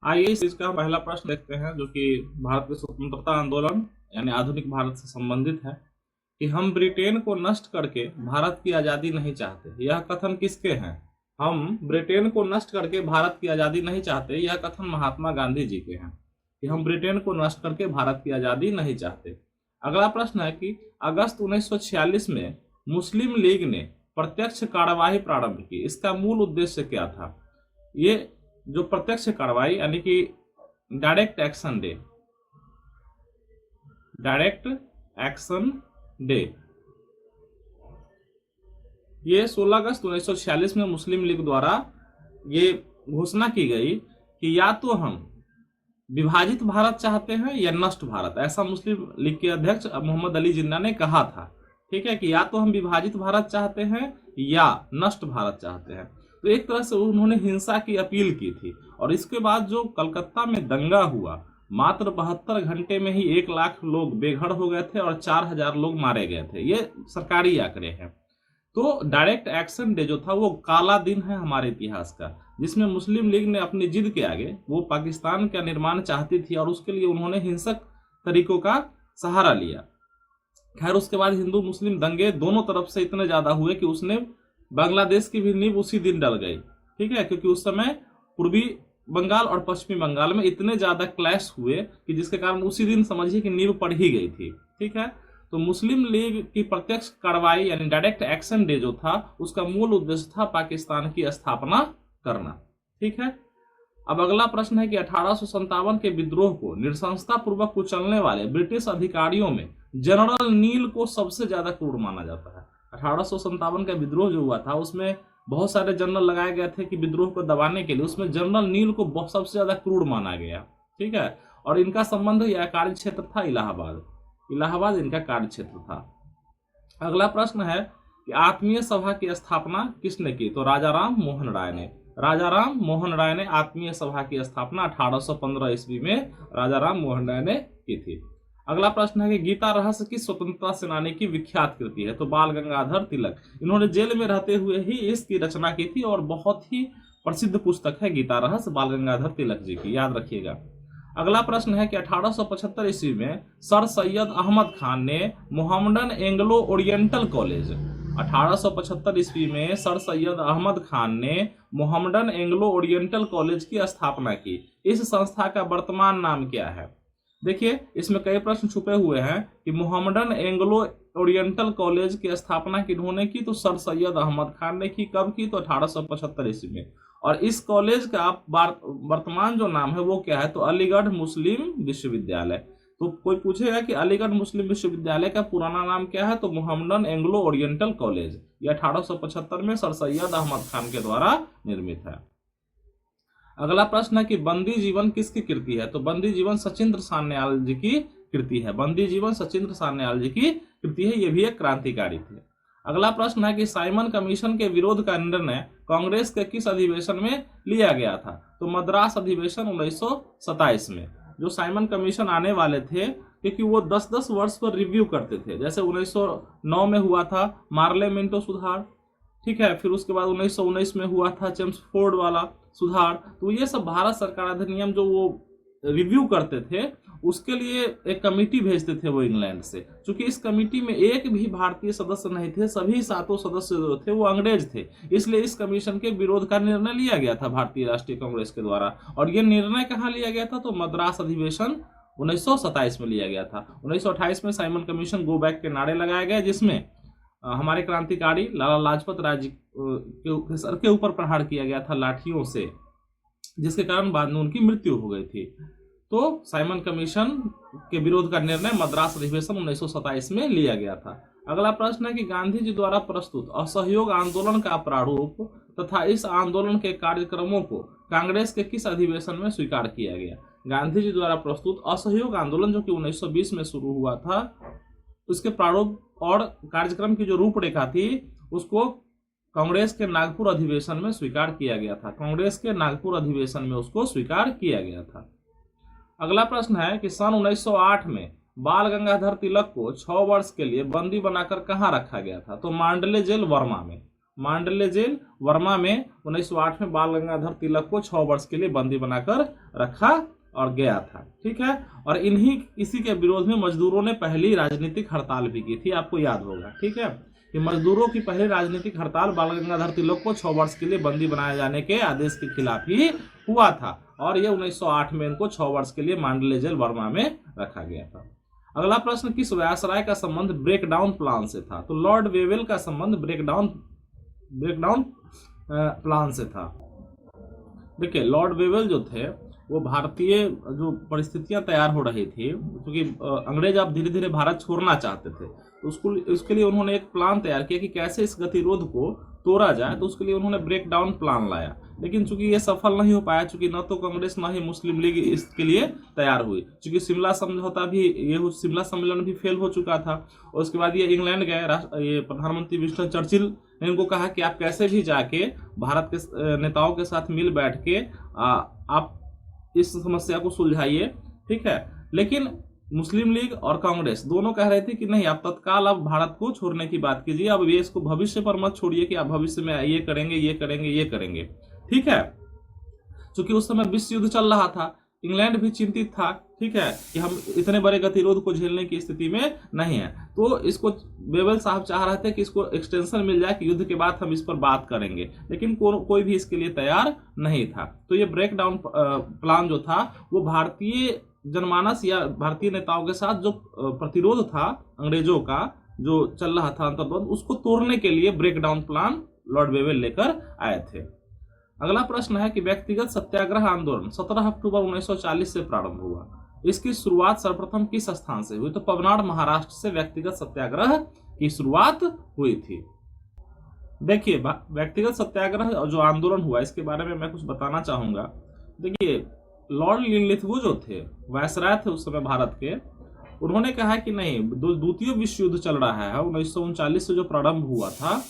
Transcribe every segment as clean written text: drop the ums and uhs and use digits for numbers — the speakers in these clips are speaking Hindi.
आइए इस चीज का पहला प्रश्न देखते हैं, जो कि भारत के स्वतंत्रता आंदोलन यानी आधुनिक भारत से संबंधित है, कि हम ब्रिटेन को नष्ट करके भारत की आजादी नहीं चाहते। यह कथन किसके हैं? हम ब्रिटेन को नष्ट करके भारत की आजादी नहीं चाहते, यह कथन महात्मा गांधी जी के हैं, कि हम ब्रिटेन को नष्ट करके भारत की आजादी नहीं चाहते। अगला प्रश्न है कि अगस्त 1946 में मुस्लिम लीग ने प्रत्यक्ष कार्यवाही प्रारंभ की, इसका मूल उद्देश्य क्या था? ये जो प्रत्यक्ष कार्रवाई यानी कि direct action day, direct action day, ये 16 अगस्त 1946 में मुस्लिम लीग द्वारा ये घोषणा की गई कि या तो हम विभाजित भारत चाहते हैं या नष्ट भारत। ऐसा मुस्लिम लीग के अध्यक्ष मोहम्मद अली जिन्ना ने कहा था, ठीक है, कि या तो हम विभाजित भारत चाहते हैं या नष्ट भारत चाहते हैं। तो एक तरह से उन्होंने हिंसा की अपील की थी। और इसके बाद जो कलकत्ता में दंगा हुआ, मात्र 72 घंटे में ही 1 लाख लोग बेघर हो गए थे और 4000 लोग मारे गए थे। ये सरकारी आंकड़े हैं। तो डायरेक्ट एक्शन डे जो था वो काला दिन है हमारे इतिहास का, जिसमें मुस्लिम लीग ने अपनी जिद के आगे वो पाकिस्तान का निर्माण चाहती थी और उसके लिए उन्होंने हिंसक तरीकों का सहारा लिया। खैर, उसके बाद हिंदू मुस्लिम दंगे दोनों तरफ से इतने ज्यादा हुए कि उसने बांग्लादेश की भी नींव उसी दिन डल गई, ठीक है, क्योंकि उस समय पूर्वी बंगाल और पश्चिमी बंगाल में इतने ज्यादा क्लैश हुए कि जिसके कारण उसी दिन समझिए कि नींव पड़ ही गई थी, ठीक है। तो मुस्लिम लीग की प्रत्यक्ष कार्रवाई यानी डायरेक्ट एक्शन डे जो था, उसका मूल उद्देश्य था पाकिस्तान की स्थापना करना, ठीक है। अब अगला प्रश्न है कि 1857 के विद्रोह को नृशंसता पूर्वक कुचलने वाले ब्रिटिश अधिकारियों में जनरल नील को सबसे ज्यादा क्रूर माना जाता है। 1857 का विद्रोह जो हुआ था उसमें बहुत सारे जनरल लगाए गए थे कि विद्रोह को दबाने के लिए, उसमें जनरल नील को सबसे ज्यादा क्रूर माना गया, ठीक है। और इनका संबंध यह कार्य क्षेत्र था इलाहाबाद, इलाहाबाद इनका कार्य क्षेत्र था। अगला प्रश्न है कि आत्मीय सभा की स्थापना किसने की? तो राजा राम मोहन राय ने। राजा राम मोहन राय ने आत्मीय सभा की स्थापना 1815 ईस्वी में राजा राम मोहन राय ने की थी। अगला प्रश्न है कि गीता रहस्य किस स्वतंत्रता सेनानी की विख्यात कृति है? तो बाल गंगाधर तिलक। इन्होंने जेल में रहते हुए ही इसकी रचना की थी और बहुत ही प्रसिद्ध पुस्तक है गीता रहस्य बाल गंगाधर तिलक जी की, याद रखिएगा। अगला प्रश्न है कि 1875 ईस्वी में सर सैयद अहमद खान ने मोहम्मडन एंग्लो ओरिएंटल कॉलेज, 1875 ईस्वी में सर सैयद अहमद खान ने मोहम्मडन एंग्लो ओरिएंटल कॉलेज की स्थापना की। इस संस्था का वर्तमान नाम क्या है? देखिए, इसमें कई प्रश्न छुपे हुए हैं कि मोहम्मडन एंग्लो ओरिएंटल कॉलेज की स्थापना किन्होंने की? तो सर सैयद अहमद खान ने की। कब की? तो 1875 ईस्वी में। और इस कॉलेज का वर्तमान जो नाम है वो क्या है? तो अलीगढ़ मुस्लिम विश्वविद्यालय। तो कोई पूछेगा कि अलीगढ़ मुस्लिम विश्वविद्यालय का पुराना नाम क्या है? तो मोहम्मडन एंग्लो ओरिएंटल कॉलेज। यह 1875 में सर सैयद अहमद खान के द्वारा निर्मित है। अगला प्रश्न है कि बंदी जीवन किसकी कृति है? तो बंदी जीवन सचिंद्र सान्याल जी की कृति है। बंदी जीवन सचिंद्र सान्याल जी की कृति है, ये भी एक क्रांतिकारी थे। अगला प्रश्न है कि साइमन कमीशन के विरोध का निर्णय कांग्रेस के किस अधिवेशन में लिया गया था? तो मद्रास अधिवेशन 1927 में। जो साइमन कमीशन आने वाले थे, क्योंकि वो 10-10 वर्ष पर रिव्यू करते थे, जैसे 1909 में हुआ था मार्ले मिंटो सुधार, ठीक है, फिर उसके बाद 1919 में हुआ था चेम्सफोर्ड वाला सुधार। तो ये सब भारत सरकार अधिनियम जो वो रिव्यू करते थे, उसके लिए एक कमेटी भेजते थे वो इंग्लैंड से। क्योंकि इस कमेटी में एक भी भारतीय सदस्य नहीं थे, सभी 7 सदस्य जो थे वो अंग्रेज थे, इसलिए इस कमीशन के विरोध का निर्णय लिया गया था भारतीय राष्ट्रीय कांग्रेस के द्वारा। और ये निर्णय कहाँ लिया गया था? तो मद्रास अधिवेशन 1927 में लिया गया था। 1928 में साइमन कमीशन गो बैक के नारे लगाए गए, जिसमें हमारे क्रांतिकारी लाला लाजपत राय जी के सर के ऊपर प्रहार किया गया था लाठियों से, जिसके कारण बाद में उनकी मृत्यु हो गई थी। तो साइमन कमीशन के विरोध का निर्णय मद्रास अधिवेशन 1927 में लिया गया था। अगला प्रश्न है कि गांधी जी द्वारा प्रस्तुत असहयोग आंदोलन का प्रारूप तथा इस आंदोलन के कार्यक्रमों को कांग्रेस के किस अधिवेशन में स्वीकार किया गया? गांधी जी द्वारा प्रस्तुत असहयोग आंदोलन जो कि 1920 में शुरू हुआ था, उसके प्रारूप और कार्यक्रम की जो रूपरेखा थी उसको कांग्रेस के नागपुर अधिवेशन में स्वीकार किया गया था। कांग्रेस के नागपुर अधिवेशन में उसको स्वीकार किया गया था। अगला प्रश्न है कि सन 1908 में बाल गंगाधर तिलक को 6 वर्ष के लिए बंदी बनाकर कहां रखा गया था? तो मांडले जेल वर्मा में। मांडले जेल वर्मा में 1908 में बाल गंगाधर तिलक को 6 वर्ष के लिए बंदी बनाकर रखा और गया था। ठीक है, और इसी के विरोध में मजदूरों ने पहली राजनीतिक हड़ताल भी की थी, आपको याद होगा। ठीक है, कि मजदूरों की पहली राजनीतिक हड़ताल बाल गंगाधर तिलक को 6 वर्ष के लिए बंदी बनाए जाने के आदेश के खिलाफ ही हुआ था, और ये 1908 में इनको 6 वर्ष के लिए मांडले जेल वर्मा में रखा गया था। अगला प्रश्न, किस वायसराय का संबंध ब्रेकडाउन प्लान से था? तो लॉर्ड वेवेल का संबंध ब्रेकडाउन प्लान से था। देखिए, लॉर्ड वेवेल जो थे वो भारतीय जो परिस्थितियां तैयार हो रही थी, क्योंकि अंग्रेज अब धीरे धीरे भारत छोड़ना चाहते थे, तो उसके लिए उन्होंने एक प्लान तैयार किया कि कैसे इस गतिरोध को तोड़ा जाए। तो उसके लिए उन्होंने ब्रेक डाउन प्लान लाया, लेकिन चूंकि ये सफल नहीं हो पाया, चूंकि न तो कांग्रेस न ही मुस्लिम लीग इसके लिए तैयार हुई, चूंकि शिमला सम्मेलन भी फेल हो चुका था। और उसके बाद ये इंग्लैंड गए, ये प्रधानमंत्री विंस्टन चर्चिल ने इनको कहा कि आप कैसे भी जाके भारत के नेताओं के साथ मिल बैठ के आप इस समस्या को सुलझाइए। ठीक है, लेकिन मुस्लिम लीग और कांग्रेस दोनों कह रहे थे कि नहीं, आप तत्काल अब भारत को छोड़ने की बात कीजिए, अब ये इसको भविष्य पर मत छोड़िए कि आप भविष्य में ये करेंगे ये करेंगे ये करेंगे। ठीक है, क्योंकि उस समय विश्व युद्ध चल रहा था, इंग्लैंड भी चिंतित था। ठीक है, कि हम इतने बड़े गतिरोध को झेलने की स्थिति में नहीं है, तो इसको वेवेल साहब चाह रहे थे कि इसको एक्सटेंशन मिल जाए कि युद्ध के बाद हम इस पर बात करेंगे, लेकिन कोई भी इसके लिए तैयार नहीं था। तो ये ब्रेक डाउन प्लान जो था वो भारतीय जनमानस या भारतीय नेताओं के साथ जो प्रतिरोध था अंग्रेजों का जो चल रहा था अंतर्बंध, उसको तोड़ने के लिए break down plan Lord Wavell लेकर आए थे। अगला प्रश्न है कि व्यक्तिगत सत्याग्रह आंदोलन 17 अक्टूबर 1940 से प्रारंभ हुआ, इसकी शुरुआत सर्वप्रथम किस स्थान से हुई? तो पवनार महाराष्ट्र से व्यक्तिगत सत्याग्रह की शुरुआत हुई थी। देखिए, व्यक्तिगत सत्याग्रह जो आंदोलन हुआ इसके बारे में मैं कुछ बताना चाहूंगा। देखिए, लॉर्ड लिनलिथगो जो थे वायसराय थे उस समय भारत के, उन्होंने कहा कि नहीं, द्वितीय विश्व युद्ध चल रहा है 1939 से जो प्रारंभ हुआ था,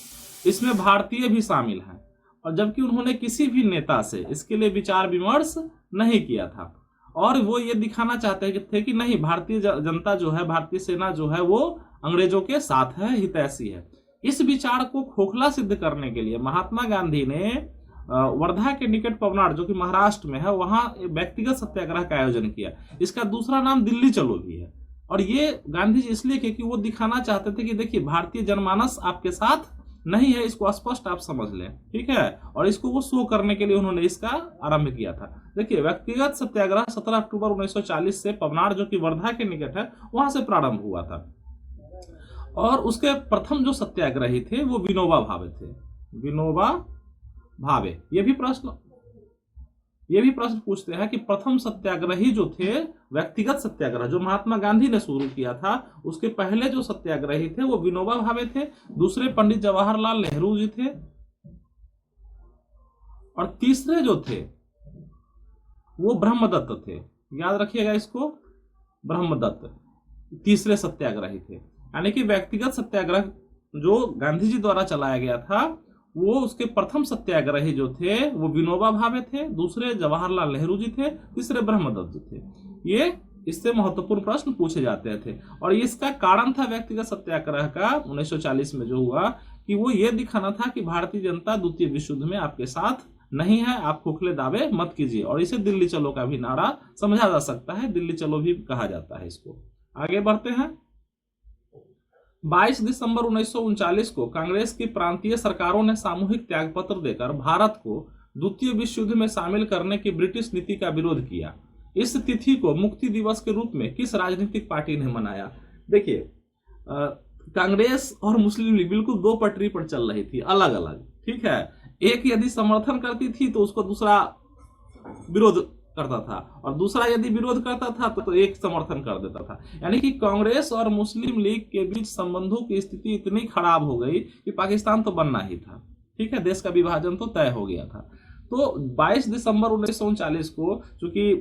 इसमें भारतीय भी शामिल हैं, और जबकि उन्होंने किसी भी नेता से इसके लिए विचार विमर्श नहीं किया था, और वो ये दिखाना चाहते थे कि नहीं, भारतीय जनता जो है, भारतीय सेना जो है वो अंग्रेजों के साथ है, हितैषी है। इस विचार को खोखला सिद्ध करने के लिए महात्मा गांधी ने वर्धा के निकट पवनार जो कि महाराष्ट्र में है, वहां व्यक्तिगत सत्याग्रह का आयोजन किया। इसका दूसरा नाम दिल्ली चलो भी है, और ये गांधी जी इसलिए क्योंकि वो दिखाना चाहते थे कि देखिए, भारतीय जनमानस आपके साथ नहीं है, इसको स्पष्ट आप समझ लें। ठीक है, और इसको वो शो करने के लिए उन्होंने इसका आरंभ किया था। देखिए, व्यक्तिगत सत्याग्रह 17 अक्टूबर 1940 से पवनार जो कि वर्धा के निकट है वहां से प्रारंभ हुआ था, और उसके प्रथम जो सत्याग्रही थे वो विनोबा भावे थे। विनोबा भावे, ये भी प्रश्न पूछते हैं कि प्रथम सत्याग्रही जो थे व्यक्तिगत सत्याग्रह जो महात्मा गांधी ने शुरू किया था, उसके पहले जो सत्याग्रही थे वो विनोबा भावे थे, दूसरे पंडित जवाहरलाल नेहरू जी थे, और तीसरे जो थे वो ब्रह्मदत्त थे। याद रखिएगा इसको, ब्रह्मदत्त तीसरे सत्याग्रही थे। यानी कि व्यक्तिगत सत्याग्रह जो गांधी जी द्वारा चलाया गया था, वो उसके प्रथम सत्याग्रही जो थे वो विनोबा भावे थे, दूसरे जवाहरलाल नेहरू जी थे, तीसरे ब्रह्मदत्त जी थे। ये इससे महत्वपूर्ण प्रश्न पूछे जाते थे, और इसका कारण था व्यक्तिगत सत्याग्रह का 1940 में जो हुआ कि वो ये दिखाना था कि भारतीय जनता द्वितीय विश्व युद्ध में आपके साथ नहीं है, आप खोखले दावे मत कीजिए। और इसे दिल्ली चलो का भी नारा समझा जा सकता है, दिल्ली चलो भी कहा जाता है इसको। आगे बढ़ते हैं। 22 दिसंबर 1939 को कांग्रेस की प्रांतीय सरकारों ने सामूहिक त्यागपत्र देकर भारत को द्वितीय विश्व युद्ध में शामिल करने की ब्रिटिश नीति का विरोध किया। इस तिथि को मुक्ति दिवस के रूप में किस राजनीतिक पार्टी ने मनाया? देखिए, कांग्रेस और मुस्लिम लीग बिल्कुल दो पटरी पर चल रही थी, अलग अलग। ठीक है, एक यदि समर्थन करती थी तो उसको दूसरा विरोध करता था, और दूसरा यदि विरोध करता था तो एक समर्थन कर देता था। यानी कि कांग्रेस और मुस्लिम लीग के बीच संबंधों की स्थिति इतनी खराब हो गई कि पाकिस्तान तो बनना ही था। ठीक है, देश का विभाजन तो तय हो गया था। तो 22 दिसंबर 1939 को, चूंकि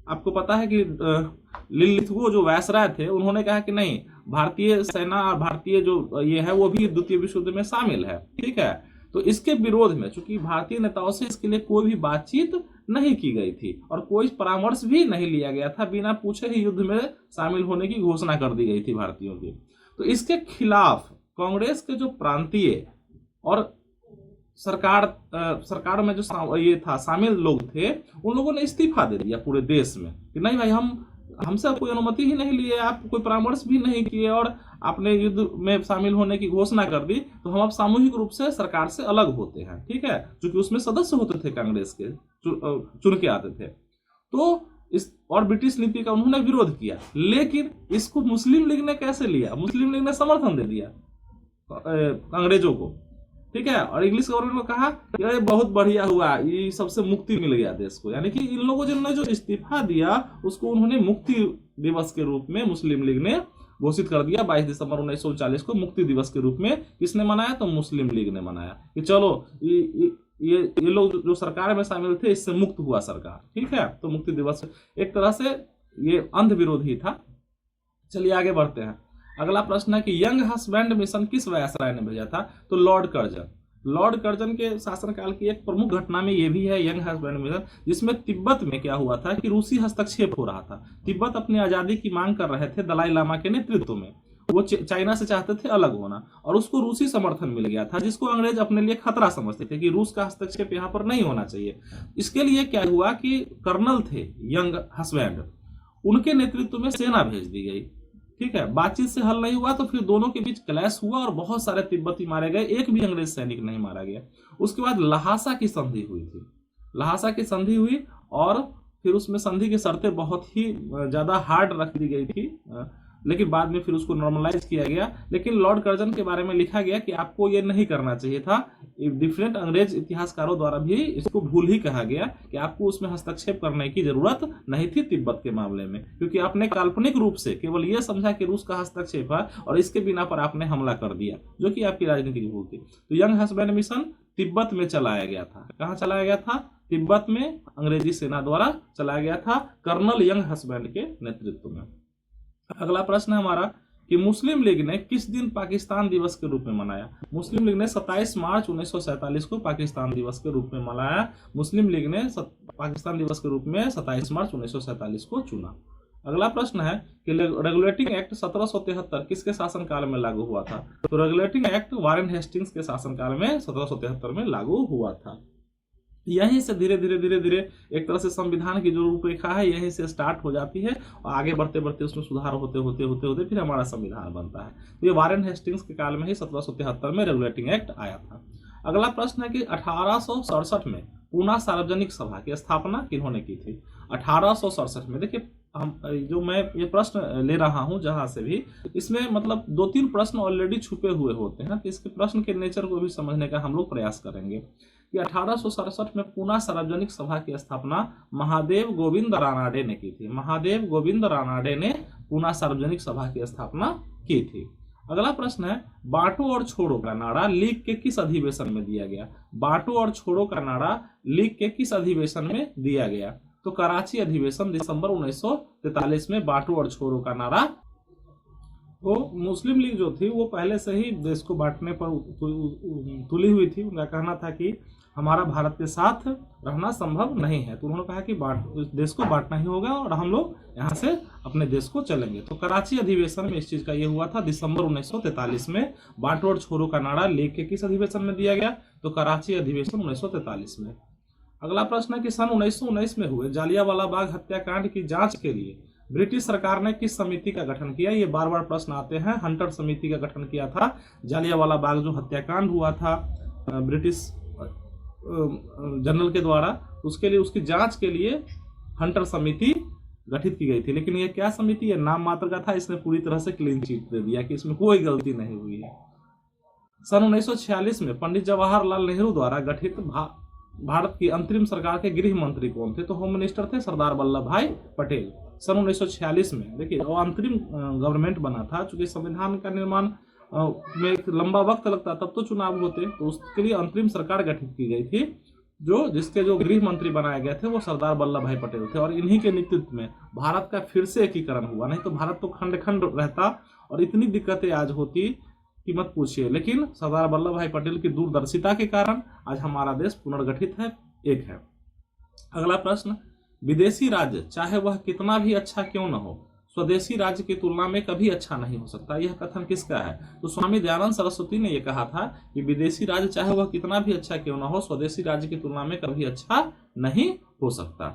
आपको पता है कि लिनलिथगो जो वायसराय थे, उन्होंने कहा कि नहीं, भारतीय सेना और भारतीय जो ये है वो भी द्वितीय विश्व युद्ध में शामिल है। ठीक है, तो इसके विरोध में चूंकि भारतीय नेताओं से इसके लिए कोई भी बातचीत नहीं की गई थी और कोई परामर्श भी नहीं लिया गया था, बिना पूछे ही युद्ध में शामिल होने की घोषणा कर दी गई थी भारतीयों की। तो इसके खिलाफ कांग्रेस के जो प्रांतीय और सरकार में जो ये था शामिल लोग थे, उन लोगों ने इस्तीफा दे दिया पूरे देश में कि नहीं भाई, हमसे कोई अनुमति ही नहीं लिए, आप कोई परामर्श भी नहीं किए और आपने युद्ध में शामिल होने की घोषणा कर दी, तो हम अब सामूहिक रूप से सरकार से अलग होते हैं। ठीक है, क्योंकि उसमें सदस्य होते थे कांग्रेस के, चुन के आते थे। तो इस और ब्रिटिश नीति का उन्होंने विरोध किया, लेकिन इसको मुस्लिम लीग ने कैसे लिया? मुस्लिम लीग ने समर्थन दे दिया अंग्रेजों को। ठीक है, और इंग्लिश गवर्नमेंट ने कहा कि अरे बहुत बढ़िया हुआ, ये सबसे मुक्ति मिल गया देश को। यानी कि इन लोगों ने जो इस्तीफा दिया उसको उन्होंने मुक्ति दिवस के रूप में मुस्लिम लीग ने घोषित कर दिया। 22 दिसंबर 1939 को मुक्ति दिवस के रूप में किसने मनाया? तो मुस्लिम लीग ने मनाया कि चलो ये लोग जो सरकार में शामिल थे, इससे मुक्त हुआ सरकार। ठीक है, तो मुक्ति दिवस एक तरह से ये अंध विरोधी था। चलिए आगे बढ़ते हैं। अगला प्रश्न है कि यंग हस्बैंड मिशन किस वायसराय ने भेजा था? तो लॉर्ड कर्जन के शासनकाल की एक प्रमुख घटना में ये भी है यंग हस्बैंड मिशन, जिसमें तिब्बत में क्या हुआ था कि रूसी हस्तक्षेप हो रहा था। तिब्बत अपनी आजादी की मांग कर रहे थे दलाई लामा के नेतृत्व में। वो चाइना से चाहते थे अलग होना, और उसको रूसी समर्थन मिल गया था, जिसको अंग्रेज अपने लिए खतरा समझते थे कि रूस का हस्तक्षेप यहाँ पर नहीं होना चाहिए। इसके लिए क्या हुआ कि कर्नल थे यंग हस्बैंड, उनके नेतृत्व में सेना भेज दी गई। ठीक है, बातचीत से हल नहीं हुआ तो फिर दोनों के बीच क्लैश हुआ और बहुत सारे तिब्बती मारे गए, एक भी अंग्रेज सैनिक नहीं मारा गया। उसके बाद लहासा की संधि हुई थी, लहासा की संधि हुई और फिर उसमें संधि की शर्तें बहुत ही ज्यादा हार्ड रख दी गई थी, लेकिन बाद में फिर उसको नॉर्मलाइज किया गया। लेकिन लॉर्ड कर्जन के बारे में लिखा गया कि आपको ये नहीं करना चाहिए था। डिफरेंट अंग्रेज इतिहासकारों द्वारा भी इसको भूल ही कहा गया कि आपको उसमें हस्तक्षेप करने की जरूरत नहीं थी तिब्बत के मामले में, क्योंकि आपने काल्पनिक रूप से केवल ये समझा कि रूस का हस्तक्षेप है और इसके बिना पर आपने हमला कर दिया, जो कि आपकी राजनीतिक भूल थी। तो यंग हस्बैंड मिशन तिब्बत में चलाया गया था। कहाँ चलाया गया था? तिब्बत में अंग्रेजी सेना द्वारा चलाया गया था, कर्नल यंग हस्बैंड के नेतृत्व में। अगला प्रश्न है हमारा कि मुस्लिम लीग ने किस दिन पाकिस्तान दिवस के रूप में मनाया? मुस्लिम लीग ने 27 मार्च 1947 को पाकिस्तान दिवस के रूप में मनाया। मुस्लिम लीग ने पाकिस्तान दिवस के रूप में 27 मार्च 1947 को चुना। अगला प्रश्न है कि रेगुलेटिंग एक्ट 1773 किसके शासनकाल में लागू हुआ था? तो रेगुलेटिंग एक्ट वारेन हेस्टिंग्स के शासनकाल में 1773 में लागू हुआ था। यहीं से धीरे धीरे एक तरह से संविधान की जो रूपरेखा है यहीं से स्टार्ट हो जाती है और आगे बढ़ते बढ़ते उसमें सुधार होते फिर हमारा संविधान बनता है। तो ये वारेन हेस्टिंग्स के काल में ही 1773 में रेगुलेटिंग एक्ट आया था। अगला प्रश्न है कि 1867 में पूना सार्वजनिक सभा की स्थापना किन्होंने की थी? 1867 में देखिए, हम जो मैं ये प्रश्न ले रहा हूं जहां से भी, इसमें मतलब 2-3 प्रश्न ऑलरेडी छुपे हुए होते हैं, तो इसके प्रश्न के नेचर को भी समझने का हम लोग प्रयास करेंगे कि 1867 में पूना सार्वजनिक सभा की स्थापना महादेव गोविंद रानाडे ने की थी। महादेव गोविंद रानाडे ने पूना सार्वजनिक सभा की स्थापना की थी। अगला प्रश्न है बांटो और छोड़ो का नारा लीग के किस अधिवेशन में दिया गया? बांटो और छोड़ो का नारा लीग के किस अधिवेशन में दिया गया? तो कराची अधिवेशन दिसंबर 1943 में बांटो और छोड़ो का नारा। वो मुस्लिम लीग जो थी वो पहले से ही देश को बांटने पर तुली हुई थी। उनका कहना था कि हमारा भारत के साथ रहना संभव नहीं है, तो उन्होंने कहा कि देश को बांटना ही होगा और हम लोग यहाँ से अपने देश को चलेंगे। तो कराची अधिवेशन में इस चीज का ये हुआ था दिसंबर 1943 में। बांटो और छोड़ो का नारा लीग के किस अधिवेशन में दिया गया? तो कराची अधिवेशन 1943 में। अगला प्रश्न है कि सन 1919 में हुए जालियांवाला बाग हत्याकांड की जांच के लिए ब्रिटिश सरकार ने किस समिति का गठन किया? ये बार बार प्रश्न आते हैं। हंटर समिति का गठन किया था। जालियांवाला बाग जो हत्याकांड हुआ था ब्रिटिश जनरल के द्वारा, उसके लिए उसकी जांच के लिए हंटर समिति गठित की गई थी। लेकिन ये क्या समिति है? नाम मात्र का था। इसने पूरी तरह से क्लीन चिट दे दिया कि इसमें कोई गलती नहीं हुई है। सन 1946 में पंडित जवाहरलाल नेहरू द्वारा गठित भारत की अंतरिम सरकार के गृह मंत्री कौन थे? तो होम मिनिस्टर थे सरदार वल्लभ भाई पटेल। सन 1946 में देखिए वो अंतरिम गवर्नमेंट बना था, चूंकि संविधान का निर्माण में एक लंबा वक्त लगता तब तो चुनाव होते, तो उसके लिए अंतरिम सरकार गठित की गई थी, जिसके जो गृह मंत्री बनाए गए थे वो सरदार वल्लभ भाई पटेल थे। और इन्हीं के नेतृत्व में भारत का फिर से एकीकरण हुआ। नहीं तो भारत तो खंड खंड रहता और इतनी दिक्कतें आज होती कि मत पूछिए। लेकिन सरदार वल्लभ भाई पटेल की दूरदर्शिता के कारण आज हमारा देश पुनर्गठित है, एक है। अगला प्रश्न, विदेशी राज्य चाहे वह कितना भी अच्छा क्यों न हो स्वदेशी राज्य की तुलना में कभी अच्छा नहीं हो सकता। यह कथन किसका है? तो स्वामी दयानंद सरस्वती ने यह कहा था कि विदेशी राज्य चाहे वह कितना भी अच्छा क्यों ना हो, स्वदेशी राज्य की तुलना में कभी अच्छा नहीं हो सकता।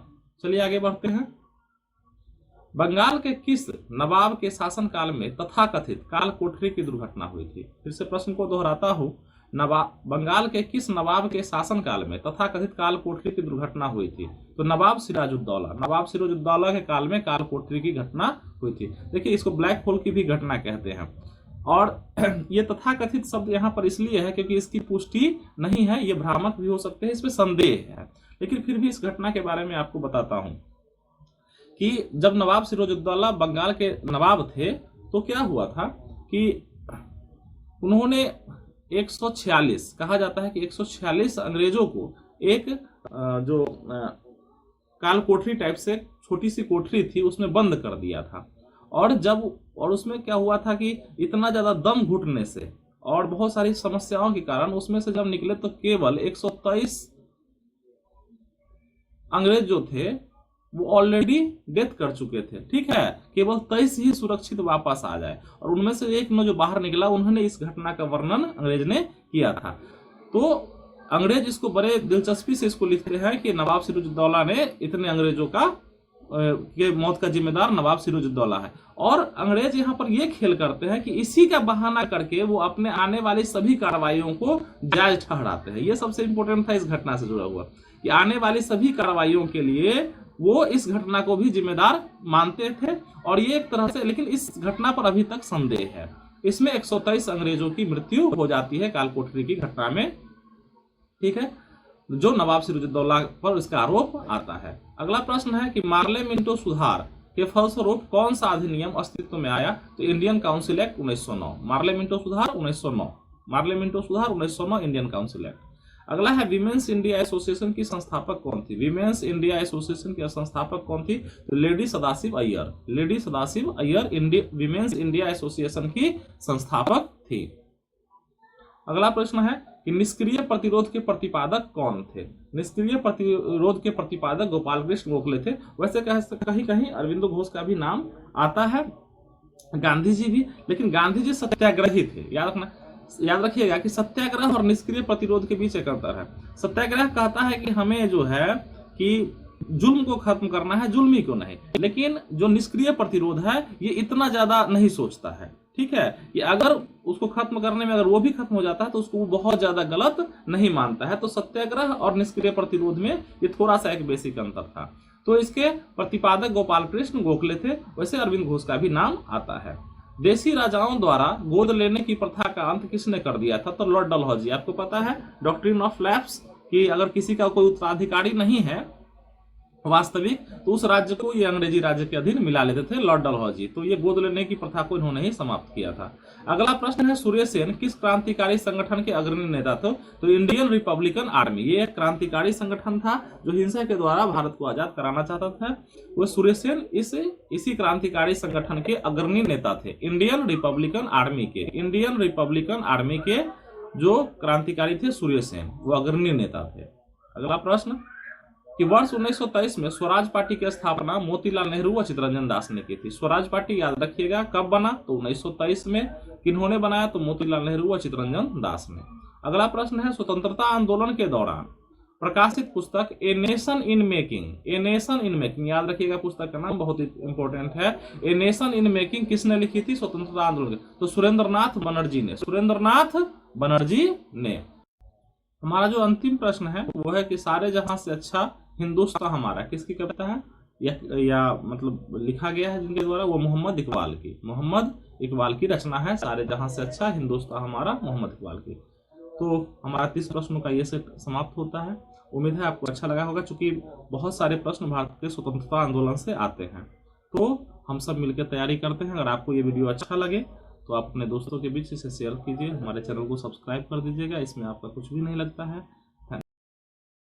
चलिए आगे बढ़ते हैं। बंगाल के किस नवाब के शासनकाल में तथाकथित काल कोठरी की दुर्घटना हुई थी? फिर से प्रश्न को दोहराता हूं, बंगाल के किस नवाब के शासनकाल में तथाकथित काल कोठरी की दुर्घटना हुई थी? तो नवाब सिराजुद्दौला के काल में काल कोठरी की घटना हुई थी। देखिए, इसको ब्लैक होल की भी घटना कहते हैं। और ये तथाकथित शब्द यहाँ पर इसलिए है क्योंकि इसकी पुष्टि नहीं है, ये भ्रामक भी हो सकते हैं, इसमें संदेह है। लेकिन फिर भी इस घटना के बारे में आपको बताता हूं कि जब नवाब सिराजुद्दौला बंगाल के नवाब थे तो क्या हुआ था कि उन्होंने 146 कहा जाता है कि 146 अंग्रेजों को एक जो काल कोठरी टाइप से छोटी सी कोठरी थी उसमें बंद कर दिया था। और उसमें क्या हुआ था कि इतना ज्यादा दम घुटने से और बहुत सारी समस्याओं के कारण उसमें से जब निकले तो केवल 123 अंग्रेज जो थे वो ऑलरेडी डेथ कर चुके थे। ठीक है, केवल 23 ही सुरक्षित वापस आ जाए, और उनमें से एक ने जो बाहर निकला उन्होंने इस घटना का वर्णन अंग्रेज ने किया था। तो अंग्रेज इसको बड़े दिलचस्पी से इसको लिखते हैं कि नवाब सिराजुद्दौला ने इतने अंग्रेजों के मौत का जिम्मेदार नवाब सिराजुद्दौला है। और अंग्रेज यहाँ पर यह खेल करते हैं कि इसी का बहाना करके वो अपने आने वाली सभी कार्रवाइयों को जायज ठहराते हैं। यह सबसे इंपॉर्टेंट था इस घटना से जुड़ा हुआ कि आने वाली सभी कार्रवाइयों के लिए वो इस घटना को भी जिम्मेदार मानते थे। और ये एक तरह से, लेकिन इस घटना पर अभी तक संदेह है। इसमें 123 अंग्रेजों की मृत्यु हो जाती है काल कोठरी की घटना में। ठीक है, जो नवाब सिराजुद्दौला पर इसका आरोप आता है। अगला प्रश्न है कि मार्ले मिंटो सुधार के फलस्वरूप कौन सा अधिनियम अस्तित्व में आया? तो Indian council act 1909। Morley Minto सुधार 1909 इंडियन काउंसिल एक्ट। अगला है विमेंस इंडिया एसोसिएशन की संस्थापक कौन थी? विमेंस इंडिया एसोसिएशन की संस्थापक कौन थी? तो lady Sadashiv Iyer women's India association की संस्थापक थी। अगला प्रश्न है कि निष्क्रिय प्रतिरोध के प्रतिपादक कौन थे? निष्क्रिय प्रतिरोध के प्रतिपादक गोपाल कृष्ण गोखले थे। वैसे कहीं कहीं अरविंदो घोष का भी नाम आता है, गांधी जी भी, लेकिन गांधी जी सत्याग्रही थे। याद रखिएगा कि सत्याग्रह और निष्क्रिय प्रतिरोध के बीच एक अंतर है। सत्याग्रह कहता है कि हमें जो है कि जुल्म को खत्म करना है, जुल्मी को नहीं। लेकिन जो निष्क्रिय प्रतिरोध है ये इतना ज्यादा नहीं सोचता है। ठीक है, ये अगर उसको खत्म करने में अगर वो भी खत्म हो जाता है तो उसको वो बहुत ज्यादा गलत नहीं मानता है। तो सत्याग्रह और निष्क्रिय प्रतिरोध में ये थोड़ा सा एक बेसिक अंतर था। तो इसके प्रतिपादक गोपाल कृष्ण गोखले थे। वैसे अरविंद घोष का भी नाम आता है। देशी राजाओं द्वारा गोद लेने की प्रथा का अंत किसने कर दिया था? तो लॉर्ड डलहौजी। आपको पता है डॉक्ट्रिन ऑफ लैप्स कि अगर किसी का कोई उत्तराधिकारी नहीं है वास्तविक, तो उस राज्य को ये अंग्रेजी राज्य के अधीन मिला लेते थे लॉर्ड डलहौजी। तो ये गोद लेने की प्रथा को इन्होंने ही समाप्त किया था। अगला प्रश्न है सूर्य सेन किस क्रांतिकारी संगठन के अग्रणी नेता थे? तो इंडियन रिपब्लिकन आर्मी। ये एक क्रांतिकारी संगठन था जो हिंसा के द्वारा भारत को आजाद कराना चाहता था। वो सूर्य सेन इसी क्रांतिकारी संगठन के अग्रणी नेता थे। इंडियन रिपब्लिकन आर्मी के जो क्रांतिकारी थे सूर्य सेन, वो अग्रणी नेता थे। अगला प्रश्न कि वर्ष 1923 में स्वराज पार्टी की स्थापना मोतीलाल नेहरू व चित्तरंजन दास ने की थी। स्वराज पार्टी याद रखिएगा कब बना? तो 1923 में। किन्होंने बनाया? तो मोतीलाल नेहरू व चित्तरंजन दास ने। अगला प्रश्न है स्वतंत्रता आंदोलन के दौरान प्रकाशित पुस्तक ए नेशन इन मेकिंग। याद रखिएगा पुस्तक का नाम बहुत इंपॉर्टेंट है। ए नेशन इन मेकिंग किसने लिखी थी स्वतंत्रता आंदोलन? तो सुरेंद्रनाथ बनर्जी ने। हमारा जो अंतिम प्रश्न है वो है कि सारे जहां से अच्छा हिंदुस्तान हमारा किसकी कविता है या मतलब लिखा गया है जिनके द्वारा? वो मोहम्मद इकबाल की रचना है। सारे जहां से अच्छा हिंदुस्तान हमारा, मोहम्मद इकबाल की। तो हमारा 30 प्रश्नों का ये सेट समाप्त होता है। उम्मीद है आपको अच्छा लगा होगा, क्योंकि बहुत सारे प्रश्न भारत के स्वतंत्रता आंदोलन से आते हैं। तो हम सब मिलकर तैयारी करते हैं। अगर आपको ये वीडियो अच्छा लगे तो आप अपने दोस्तों के बीच इसे शेयर कीजिए। हमारे चैनल को सब्सक्राइब कर दीजिएगा, इसमें आपका कुछ भी नहीं लगता है।